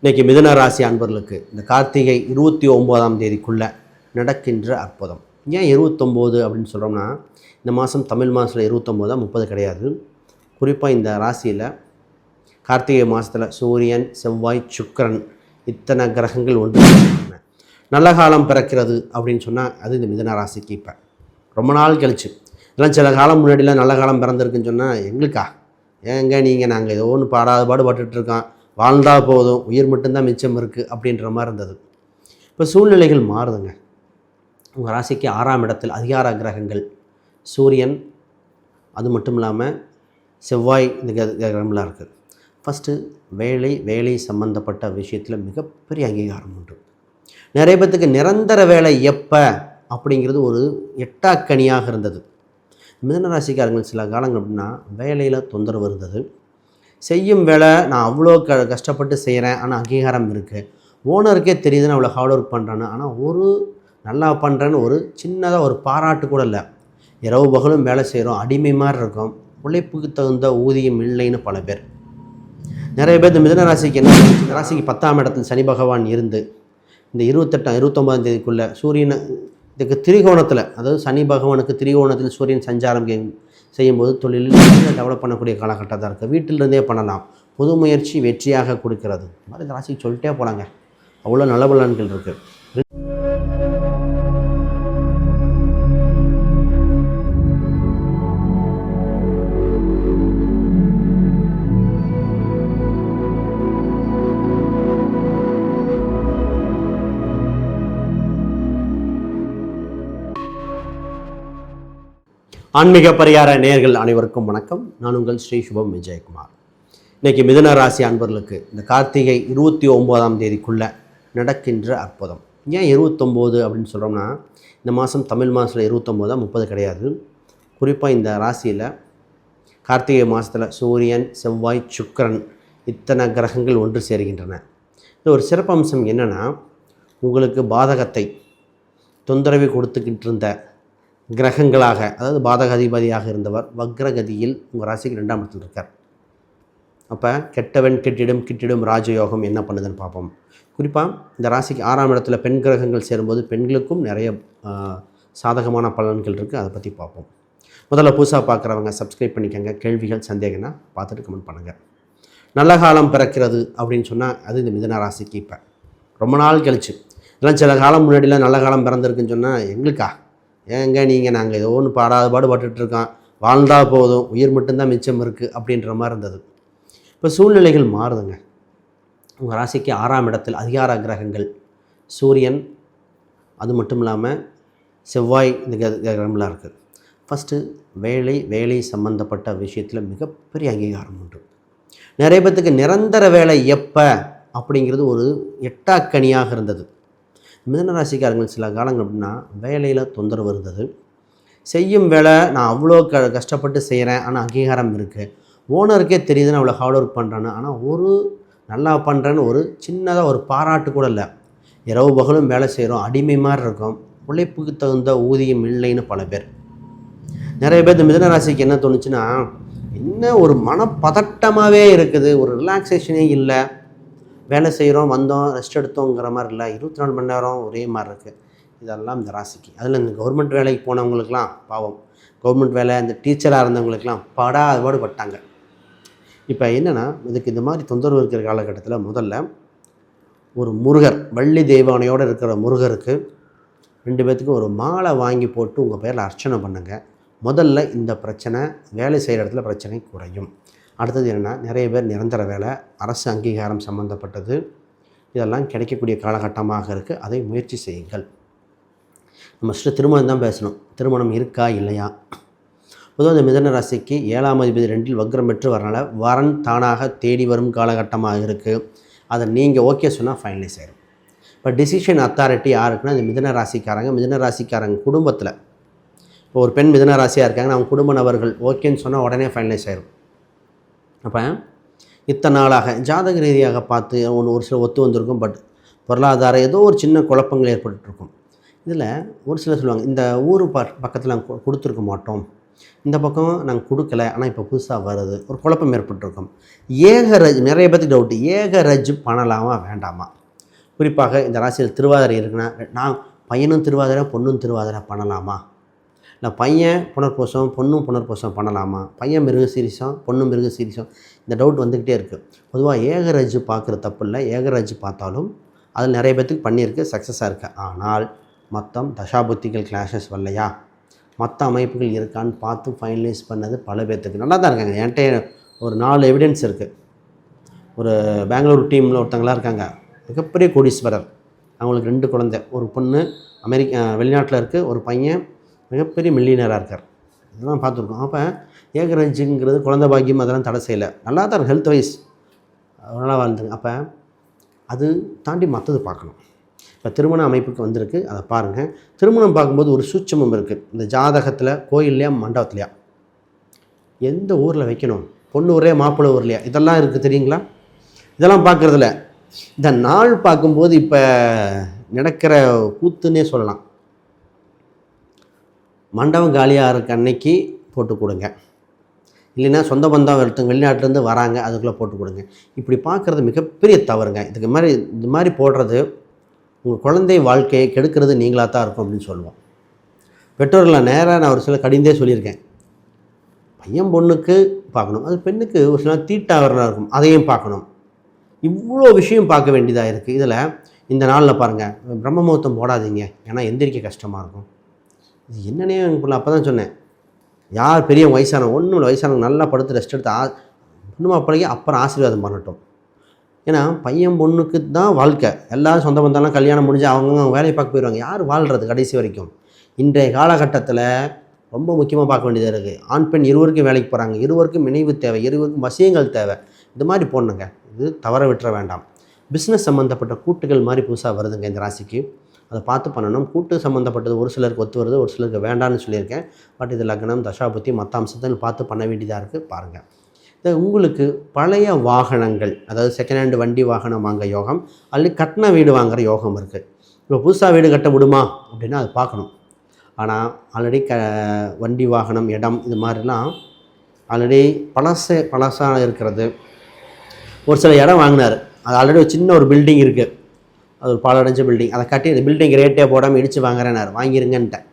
இன்றைக்கி மிதுன ராசி அன்பர்களுக்கு இந்த கார்த்திகை 29ஆம் தேதிக்குள்ள நடக்கின்ற அற்புதம். ஏன் 29 அப்படின்னு சொல்கிறோம்னா, இந்த மாதம் தமிழ் மாதத்தில் 29 30 கிடையாது. குறிப்பாக இந்த ராசியில் கார்த்திகை மாதத்தில் சூரியன், செவ்வாய், சுக்கிரன் இத்தனை கிரகங்கள் ஒன்று நல்ல காலம் பிறக்கிறது அப்படின்னு சொன்னால் அது இந்த மிதுன ராசிக்கு. இப்போ ரொம்ப நாள் கழிச்சு இதெல்லாம் சில காலம் முன்னாடிலாம் நல்ல காலம் பிறந்திருக்குன்னு சொன்னால் எங்களுக்கா ஏங்க நீங்கள் நாங்கள் ஏதோ ஒன்று பாடுபட்டுருக்கோம், வாழ்ந்தால் போதும், உயிர் மட்டும்தான் மிச்சம் இருக்குது அப்படின்ற மாதிரி இருந்தது. இப்போ சூழ்நிலைகள் மாறுதுங்க. உங்கள் ராசிக்கு 6ஆம் இடத்தில் அதிகார கிரகங்கள் சூரியன், அது மட்டும் இல்லாமல் செவ்வாய் இந்த கிரகம்லாம் இருக்குது. ஃபஸ்ட்டு வேலை சம்பந்தப்பட்ட விஷயத்தில் மிகப்பெரிய அங்கீகாரம் உண்டு. நிறைய பேர்த்துக்கு நிரந்தர வேலை எப்போ அப்படிங்கிறது ஒரு எட்டாக்கனியாக இருந்தது. மிதுன ராசிக்காரங்கள் சில காலங்கள் அப்படின்னா வேலையில் தொந்தரவு இருந்தது. செய்யும் வேலை நான் அவ்வளோ கஷ்டப்பட்டு செய்கிறேன், ஆனால் அங்கீகாரம் இருக்குது, ஓனருக்கே தெரியுதுன்னு அவ்வளோ ஹார்ட் ஒர்க் பண்ணுறேன்னு, ஆனால் ஒரு நல்லா பண்ணுறேன்னு ஒரு சின்னதாக ஒரு பாராட்டு கூட இல்லை. இரவு பகலும் வேலை செய்கிறோம், அடிமை மாதிரி இருக்கும், உழைப்புக்கு தகுந்த ஊதியம் இல்லைன்னு பல பேர். நிறைய பேர் இந்த மிதுன ராசிக்கு என்ன, இந்த ராசிக்கு 10ஆம் இடத்தில் சனி பகவான் இருந்து இந்த 29ஆம் தேதிக்குள்ளே சூரியனை இதுக்கு திரிகோணத்தில், அதாவது சனி பகவானுக்கு திரிகோணத்தில் சூரியன் சஞ்சாரம் செய்யும்போது தொழிலில் டெவலப் பண்ணக்கூடிய காலகட்டம் தான் இருக்குது. வீட்டிலிருந்தே பண்ணலாம். புது முயற்சி வெற்றியாக கொடுக்கிறது. மாதிரி இந்த ராசிக்கு சொல்லிட்டே போகிறாங்க, அவ்வளோ நல்ல பலன்கள் இருக்குது. ஆன்மீக பரிகார நேயர்கள் அனைவருக்கும் வணக்கம். நான் உங்கள் ஸ்ரீ சுபம் விஜயகுமார். இன்றைக்கி மிதுன ராசி அன்பர்களுக்கு இந்த கார்த்திகை 29ஆம் தேதிக்குள்ள நடக்கின்ற அற்புதம். ஏன் 29 அப்படின்னு சொல்கிறோம்னா, இந்த மாதம் தமிழ் மாதத்தில் 29 30 கிடையாது. குறிப்பாக இந்த ராசியில் கார்த்திகை மாதத்தில் சூரியன், செவ்வாய், சுக்கிரன் இத்தனை கிரகங்கள் ஒன்று சேர்கின்றன. இது ஒரு சிறப்பம்சம் என்னென்னா, உங்களுக்கு பாதகத்தை தொந்தரவை கொடுத்துக்கிட்டு இருந்த கிரகங்களாக, அதாவது பாதக அதிபதியாக இருந்தவர் வக்ரகதியில் உங்கள் ராசிக்கு 2ஆம் இடத்தில் இருக்கார். அப்போ கெட்டவன் கிட்டிடும் ராஜயோகம் என்ன பண்ணுதுன்னு பார்ப்போம். குறிப்பாக இந்த ராசிக்கு 6ஆம் இடத்துல பெண் கிரகங்கள் சேரும்போது பெண்களுக்கும் நிறைய சாதகமான பலன்கள் இருக்குது. அதை பற்றி பார்ப்போம். முதல்ல புதுசாக பார்க்குறவங்க சப்ஸ்கிரைப் பண்ணிக்கோங்க. கேள்விகள் சந்தேகம்னா பார்த்துட்டு கமெண்ட் பண்ணுங்கள். நல்ல காலம் பிறக்கிறது அப்படின்னு சொன்னால் அது இந்த மிதுன ராசிக்கு. இப்போ ரொம்ப நாள் கழிச்சு இதெல்லாம் சில காலம் முன்னாடிலாம் நல்ல காலம் பிறந்திருக்குன்னு சொன்னால் எங்களுக்கா ஏங்க நீங்கள் நாங்கள் ஏதோ ஒன்று பாடுபட்டுருக்கோம், வாழ்ந்தால் போதும், உயிர் மட்டும்தான் மிச்சம் இருக்குது அப்படின்ற மாதிரி இருந்தது. இப்போ சூழ்நிலைகள் மாறுதுங்க. உங்கள் ராசிக்கு 6ஆம் இடத்தில் அதிகார கிரகங்கள் சூரியன், அது மட்டும் இல்லாமல் செவ்வாய் இந்த கிரகம்லாம் இருக்குது. ஃபஸ்ட்டு வேலை சம்பந்தப்பட்ட விஷயத்தில் மிகப்பெரிய அங்கீகாரம் உண்டு. நிறைய பேர்த்துக்கு நிரந்தர வேலை எப்போ அப்படிங்கிறது ஒரு எட்டாக்கனியாக இருந்தது. மிதுன ராசிக்காரங்கள் சில காலங்கள் அப்படின்னா வேலையில் தொந்தரவு இருந்தது. செய்யும் வேலை நான் அவ்வளோ கஷ்டப்பட்டு செய்கிறேன், ஆனால் அங்கீகாரம் இருக்குது, ஓனருக்கே தெரியுதுன்னு அவ்வளோ ஹார்ட் ஒர்க் பண்ணுறேன்னு, ஆனால் ஒரு நல்லா பண்ணுறேன்னு ஒரு சின்னதாக ஒரு பாராட்டு கூட இல்லை. இரவு பகலும் வேலை செய்கிறோம், அடிமை மாதிரி இருக்கும், உழைப்புக்கு தகுந்த ஊதியம் இல்லைன்னு பல பேர். நிறைய பேர் இந்த மிதுன ராசிக்கு என்ன தோணுச்சுன்னா, என்ன ஒரு மனப்பதட்டமாகவே இருக்குது, ஒரு ரிலாக்ஸேஷனே இல்லை, வேலை செய்கிறோம், வந்தோம், ரெஸ்ட் எடுத்தோங்கிற மாதிரி இல்லை, 24 மணி நேரம் ஒரே மாதிரி இருக்குது. இதெல்லாம் இந்த ராசிக்கு. அதில் இந்த கவர்மெண்ட் வேலைக்கு போனவங்களுக்கெலாம் பாவம், கவர்மெண்ட் வேலை இந்த டீச்சராக இருந்தவங்களுக்கெலாம் பாடுபாடு பட்டாங்க. இப்போ என்னென்னா, இதுக்கு இந்த மாதிரி தொந்தரவு இருக்கிற காலகட்டத்தில் முதல்ல ஒரு முருகர், வள்ளி தெய்வானையோடு இருக்கிற முருகருக்கு 2 பேர்த்துக்கும் ஒரு மாலை வாங்கி போட்டு உங்கள் பேரில் அர்ச்சனை பண்ணுங்கள். முதல்ல இந்த பிரச்சனை, வேலை செய்கிற இடத்துல பிரச்சனை குறையும். அடுத்தது என்னென்னா, நிறைய பேர் நிரந்தர வேலை, அரசு அங்கீகாரம் சம்மந்தப்பட்டது இதெல்லாம் கிடைக்கக்கூடிய காலகட்டமாக இருக்குது. அதை முயற்சி செய்யுங்கள். நம்ம திருமணம் தான் பேசணும். திருமணம் இருக்கா இல்லையா? பொதுவாக இந்த மிதுன ராசிக்கு 7ஆம் அதிபதி 2இல் வக்ரம் பெற்று வரனால வரன் தானாக தேடி வரும் காலகட்டமாக இருக்குது. அதை நீங்கள் ஓகே சொன்னால் ஃபைனலைஸ் ஆகிடும். இப்போ டிசிஷன் அத்தாரிட்டி யாருக்குன்னா இந்த மிதுன ராசிக்காரங்க குடும்பத்தில். இப்போ ஒரு பெண் மிதுன ராசியாக இருக்காங்கன்னா அவங்க குடும்ப நபர்கள் ஓகேன்னு சொன்னால் உடனே ஃபைனலைஸ் ஆகிடும். அப்போ இத்தனை நாளாக ஜாதக ரீதியாக பார்த்து ஒரு சில ஒத்து வந்திருக்கும், பட் பொருளாதாரம் ஏதோ ஒரு சின்ன குழப்பங்கள் ஏற்பட்டுருக்கும். இதில் ஒரு சிலர் சொல்லுவாங்க, இந்த ஊர் பக்கத்தில் கொடுத்துருக்க மாட்டோம், இந்த பக்கம் நாங்கள் கொடுக்கல, ஆனால் இப்போ புதுசாக வருது, ஒரு குழப்பம் ஏற்பட்டிருக்கும். நிறைய பேருக்கு டவுட்டு, ஏகரஜ் பண்ணலாமா வேண்டாமா? குறிப்பாக இந்த ராசியில் திருவாதிரை இருக்குன்னா, நான் பையனும் திருவாதிரை பொண்ணும் திருவாதிரை பண்ணலாமா, இல்லை பையன் புனர்பூசம் பொண்ணும் புனர்பூசம் பண்ணலாமா, பையன் மிருகசீரிசம் பொண்ணும் மிருகசீரிசம், இந்த டவுட் வந்துக்கிட்டே இருக்குது. பொதுவாக ஏகரஜ் பார்க்குற தப்பு இல்லை, ஏகரஜ் பார்த்தாலும் அதில் நிறைய பேர்த்துக்கு பண்ணியிருக்கு, சக்ஸஸாக இருக்குது. ஆனால் மொத்தம் தசாபுத்திகள் கிளாஷஸ் வரலையா, மற்ற அமைப்புகள் இருக்கான்னு பார்த்து ஃபைனலைஸ் பண்ணது பல பேர்த்துக்கு நல்லா தான் இருக்காங்க. என்கிட்ட ஒரு 4 எவிடன்ஸ் இருக்குது. ஒரு பெங்களூர் டீமில் ஒருத்தங்களாம் இருக்காங்க, மிகப்பெரிய கோடீஸ்வரர், அவங்களுக்கு 2 குழந்தை, ஒரு பொண்ணு வெளிநாட்டில் இருக்குது, ஒரு பையன் மிகப்பெரிய மில்லியனராக இருக்கார். இதெல்லாம் பார்த்துருக்கோம். அப்போ ஏகரஞ்சுங்கிறது குழந்தை பாக்கியம் அதெல்லாம் தடை செய்யலை, நல்லா தான் இருக்குது, ஹெல்த் வைஸ் நல்லா வாழ்ந்துங்க. அப்போ அது தாண்டி மற்றது பார்க்கணும். இப்போ திருமண அமைப்புக்கு வந்திருக்கு, அதை பாருங்கள். திருமணம் பார்க்கும்போது ஒரு சூட்சமம் இருக்குது. இந்த ஜாதகத்தில் கோயில்லையா மண்டபத்துலையா, எந்த ஊரில் வைக்கணும், பொண்ணு ஊரே மாப்பிள்ளை ஊர்லையா, இதெல்லாம் இருக்குது தெரியுங்களா? இதெல்லாம் பார்க்குறதில்ல. இந்த நாள் பார்க்கும்போது இப்போ நடக்கிற கூத்துன்னே சொல்லலாம். மண்டபம் காலியாக இருக்க அன்னைக்கு போட்டு கொடுங்க, இல்லைன்னா சொந்த பந்தம் ஒருத்தங்க வெளிநாட்டிலேருந்து வராங்க அதுக்குள்ளே போட்டு கொடுங்க. இப்படி பார்க்குறது மிகப்பெரிய தவறுங்க. இது மாதிரி போடுறது உங்கள் குழந்தை வாழ்க்கையை கெடுக்கிறது நீங்களாக தான் இருக்கும் அப்படின்னு சொல்லுவோம். பெற்றோர்களை நேராக நான் ஒரு சில கடிந்தே சொல்லியிருக்கேன். பையன் பொண்ணுக்கு பார்க்கணும், அது பெண்ணுக்கு ஒரு சில தீட்டாவராக இருக்கும், அதையும் பார்க்கணும். இவ்வளோ விஷயம் பார்க்க வேண்டியதாக இருக்குது. இதில் இந்த நாளில் பாருங்கள், பிரம்ம முகூர்த்தம் போடாதீங்க, ஏன்னா எந்திரிக்க கஷ்டமாக இருக்கும். இது என்னன்னே அப்போ தான் சொன்னேன், யார் பெரிய வயசானவங்க ஒன்றும் இல்லை, வயசானவங்க நல்லா படுத்து ரெஸ்ட் எடுத்து இன்னுமா பழகி அப்புறம் ஆசீர்வாதம் பண்ணட்டும். ஏன்னா பையன் பொண்ணுக்கு தான் வாழ்க்கை. எல்லோரும் சொந்த பந்தம்லாம் கல்யாணம் முடிஞ்சு அவங்க வேலையை பார்க்க போயிடுவாங்க. யார் வாழ்கிறது கடைசி வரைக்கும்? இன்றைய காலகட்டத்தில் ரொம்ப முக்கியமாக பார்க்க வேண்டியதாக இருக்குது. ஆண் பெண் இருவருக்கும் வேலைக்கு போகிறாங்க, இருவருக்கும் நினைவு தேவை, இருவருக்கும் வசியங்கள் தேவை. இது மாதிரி போடணுங்க, இது தவற விட்டுற வேண்டாம். பிஸ்னஸ் சம்மந்தப்பட்ட கூட்டுகள் மாதிரி புதுசாக வருதுங்க இந்த ராசிக்கு, அதை பார்த்து பண்ணணும். கூட்டு சம்மந்தப்பட்டது ஒரு சிலருக்கு ஒத்து வருது, ஒரு சிலருக்கு வேண்டான்னு சொல்லியிருக்கேன். பட் இது லக்னம் தசாபுத்தி மற்ற அம்சத்தில் பார்த்து பண்ண வேண்டியதாக இருக்குது. பாருங்கள், இது உங்களுக்கு பழைய வாகனங்கள், அதாவது செகண்ட் ஹேண்டு வண்டி வாகனம் வாங்க யோகம், அல்லது கட்டின வீடு வாங்குகிற யோகம் இருக்குது. இப்போ புதுசாக வீடு கட்ட விடுமா அப்படின்னா அது பார்க்கணும். ஆனால் ஆல்ரெடி வண்டி வாகனம் இடம் இது மாதிரிலாம் ஆல்ரெடி பழசாக இருக்கிறது. ஒரு சில இடம் வாங்கினார், அது ஆல்ரெடி ஒரு சின்ன ஒரு பில்டிங் இருக்குது, அது ஒரு பாலடைஞ்ச பில்டிங், அதை கட்டி இந்த பில்டிங் ரேட்டே போடாமல் இடித்து வாங்குறேன்னார், வாங்கிருங்கன்ட்டேன்.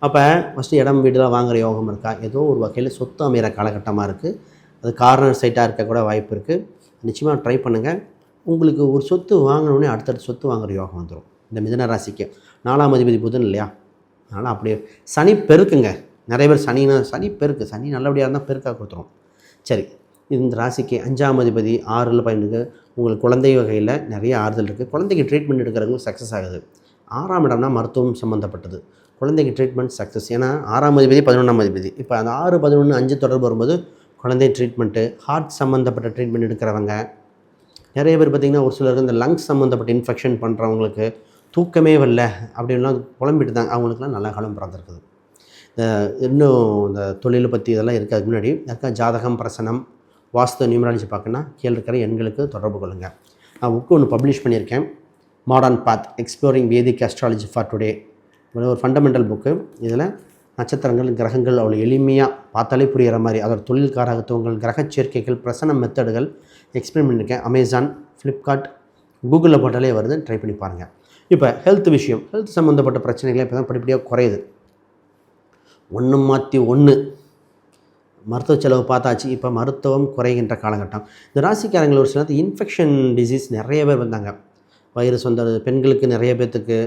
அப்போ ஃபஸ்ட்டு இடம் வீடுலாம் வாங்குகிற யோகம் இருக்கா? ஏதோ ஒரு வகையில் சொத்து அமைகிற காலகட்டமாக இருக்குது. அது கார்னர் சைட்டாக இருக்கக்கூட வாய்ப்பு இருக்குது. நிச்சயமாக ட்ரை பண்ணுங்கள். உங்களுக்கு ஒரு சொத்து வாங்கினோடனே அடுத்தடுத்த சொத்து வாங்குகிற யோகம் வந்துடும். இந்த மிதுன ராசிக்கு 4ஆம் அதிபதி புதன் இல்லையா, அதனால் அப்படியே சனி பெருக்குங்க. நிறைய பேர் சனி பெருக்கு, சனி நல்லபடியாக இருந்தால் பெருக்காக கொடுத்துரும். சரி, இந்த ராசிக்கு 5ஆம் அதிபதி 6ல் பயனுக்கு உங்களுக்கு குழந்தை வகையில் நிறைய ஆறுதல் இருக்குது. குழந்தைக்கு ட்ரீட்மெண்ட் எடுக்கிறவங்க சக்ஸஸ் ஆகுது. 6ஆம் இடம்னா மருத்துவம் சம்மந்தப்பட்டது, குழந்தைக்கு ட்ரீட்மெண்ட் சக்ஸஸ். ஏன்னா 6ஆம் அதிபதி 11ஆம் அதிபதி, இப்போ அந்த 6, 11, 5 தொடர்பு வரும்போது குழந்தை ட்ரீட்மெண்ட்டு, ஹார்ட் சம்மந்தப்பட்ட ட்ரீட்மெண்ட் எடுக்கிறவங்க நிறைய பேர் பார்த்திங்கன்னா, ஒரு சிலருக்கு இந்த லங்ஸ் சம்மந்தப்பட்ட இன்ஃபெக்ஷன் பண்ணுறவங்களுக்கு தூக்கமே வரல அப்படின்லாம் புலம்பிட்டு தாங்க, அவங்களுக்குலாம் நல்ல காலம் பிறந்திருக்குது. இன்னும் இந்த தொழிலை பற்றி இதெல்லாம் இருக்குது. அதுக்கு முன்னாடி யாருக்கா ஜாதகம் பிரசனம் வாஸ்து நியூமராலஜி பார்க்கணுன்னா கீழே இருக்கிற எண்களுக்கு தொடர்பு கொள்ளுங்கள். நான் புக்கு ஒன்று பப்ளிஷ் பண்ணியிருக்கேன், modern path exploring Vedic astrology for today. ஒரு ஃபண்டமெண்டல் புக்கு. இதில் நட்சத்திரங்கள் கிரகங்கள் அவ்வளோ எளிமையாக பார்த்தாலே புரிகிற மாதிரி, அதோட தொழில் காரகத்துவங்கள், கிரக சேர்க்கைகள், பிரசனம் மெத்தடுகள் எக்ஸ்பிளைன் பண்ணியிருக்கேன். அமேசான், ஃப்ளிப்கார்ட், கூகுளில் போட்டாலே வருது, ட்ரை பண்ணி பாருங்கள். இப்போ ஹெல்த் விஷயம், ஹெல்த் சம்மந்தப்பட்ட பிரச்சனைகளே இப்போ தான் படிப்படியாக குறையுது. ஒன்று மாற்றி ஒன்று மருத்துவ செலவு பார்த்தாச்சு, இப்போ மருத்துவம் குறைகின்ற காலகட்டம். இந்த ராசிக்காரங்கள் ஒரு சிலது இன்ஃபெக்ஷன் டிசீஸ் நிறைய பேர் வந்தாங்க. வைரஸ் வந்தது பெண்களுக்கு, நிறைய பேர்த்துக்கு,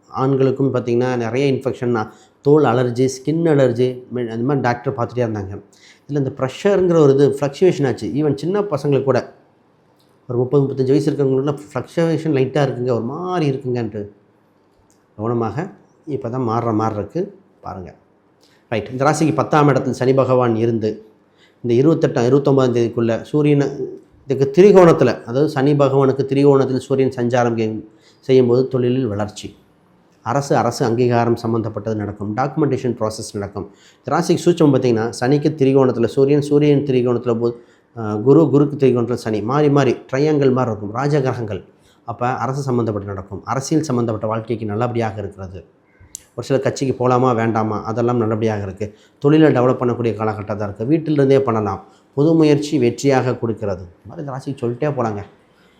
ஆண்களுக்கும் பார்த்திங்கன்னா நிறைய இன்ஃபெக்ஷன், தோல் அலர்ஜி, ஸ்கின் அலர்ஜி, அந்த மாதிரி டாக்டர் பார்த்துட்டே இருந்தாங்க. இதில் இந்த ப்ரெஷருங்கிற ஒரு இது ஃப்ளக்சுவேஷன் ஆச்சு. ஈவன் சின்ன பசங்களுக்கு கூட ஒரு 30-35 வயசு இருக்கிறவங்களுக்குலாம் ஃப்ளக்சுவேஷன் லைட்டாக இருக்குங்க, ஒரு மாதிரி இருக்குங்கன்ட்டு கவனமாக இப்போ தான் மாறுற மாதிரி இருக்குது. பாருங்கள். ரைட், இந்த ராசிக்கு 10ஆம் இடத்தில் சனி பகவான் இருந்து இந்த 29ஆம் தேதிக்குள்ளே சூரியனை இதுக்கு திரிகோணத்தில், அதாவது சனி பகவானுக்கு திரிகோணத்தில் சூரியன் சஞ்சாரம் செய்யும்போது தொழிலில் வளர்ச்சி, அரசு அங்கீகாரம் சம்மந்தப்பட்டது நடக்கும், டாக்குமெண்டேஷன் ப்ராசஸ் நடக்கும். இந்த ராசிக்கு சூட்சம் பார்த்திங்கன்னா, சனிக்கு திரிகோணத்தில் சூரியன் திரிகோணத்தில் போது குருக்கு திரிகோணத்தில் சனி, மாறி ட்ரையாங்கிள் மாதிரி இருக்கும், ராஜகிரகங்கள். அப்போ அரசு சம்மந்தப்பட்டு நடக்கும், அரசியல் சம்மந்தப்பட்ட வாழ்க்கைக்கு நல்லபடியாக இருக்கிறது. ஒரு சில கட்சிக்கு போகலாமா வேண்டாமா அதெல்லாம் நல்லபடியாக இருக்குது. தொழிலை டெவலப் பண்ணக்கூடிய காலகட்டத்தான் இருக்குது. வீட்டிலிருந்தே பண்ணலாம். புது முயற்சி வெற்றியாக கொடுக்கிறது. இந்த மாதிரி இந்த ராசிக்கு சொல்லிட்டே போகலாங்க.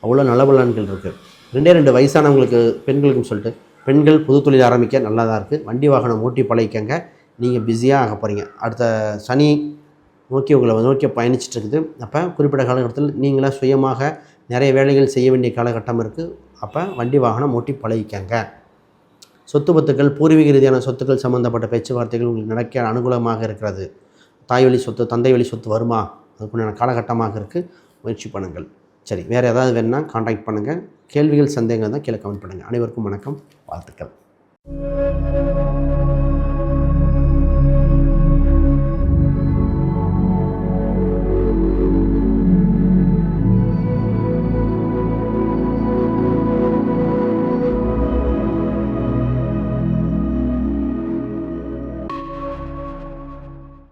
அவ்வளோ நல்ல பலன்கள் இருக்குது. 2 வயசானவங்களுக்கு பெண்களுக்கும் சொல்லிட்டு பெண்கள் புது தொழில் ஆரம்பிக்க நல்லதாக இருக்குது. வண்டி வாகனம் ஓட்டி பழகிக்கங்க. நீங்கள் பிஸியாக ஆக போகிறீங்க. அடுத்த சனி நோக்கி உங்களை நோக்கி பயணிச்சுட்டு இருக்குது. அப்போ குறிப்பிட்ட காலகட்டத்தில் நீங்களாக சுயமாக நிறைய வேலைகள் செய்ய வேண்டிய காலகட்டம் இருக்குது. அப்போ வண்டி வாகனம் ஓட்டி பழகிக்கங்க. சொத்து பத்துக்கள் பூர்வீக ரீதியான சொத்துக்கள் சம்மந்தப்பட்ட பேச்சுவார்த்தைகள் உங்களுக்கு நடக்க அனுகூலமாக இருக்கிறது. தாய் வழி சொத்து தந்தை வழி சொத்து வருமா அதுக்குண்டான காலகட்டமாக இருக்குது. முயற்சி பண்ணுங்கள். சரி, வேறு ஏதாவது வேணுன்னா காண்டாக்ட் பண்ணுங்கள். கேள்விகள் சந்தேகங்கள் தான் கீழே கமெண்ட் பண்ணுங்கள். அனைவருக்கும் வணக்கம், வாழ்த்துக்கள்.